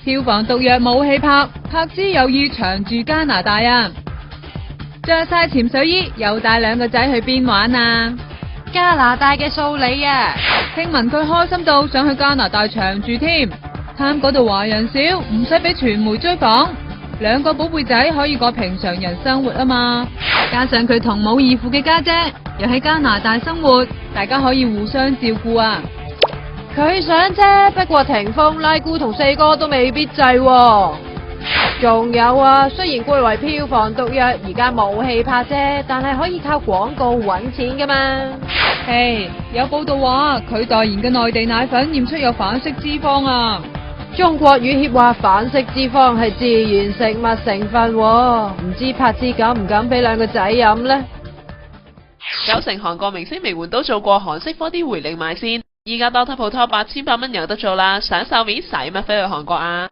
票房毒藥冇戲拍，柏芝有意長住加拿大啊！着晒潛水衣，又帶2個仔去邊玩啊？加拿大嘅素里啊！聽聞佢開心到想去加拿大長住添，貪嗰度華人少，唔使俾傳媒追訪，2個寶貝仔可以過平常人生活啊嘛！加上佢同母異父嘅家姐又喺加拿大生活，大家可以互相照顧啊！佢想啫，不過霆鋒、拉姑同4哥都未必制喎。仲有啊，雖然歸為票房毒藥，而家冇戲拍啫，但係可以靠廣告搵錢噶嘛。嘿，有報道話佢代言嘅內地奶粉驗出有反式脂肪啊！中國乳協話反式脂肪係自然食物成分喎，唔知柏芝敢唔敢俾2個仔飲呢？9成韓國明星名媛都做過韓式 4D 回力賣先，依家當鋪拖8800蚊有得做啦，想瘦面使乜飛去韓國啊？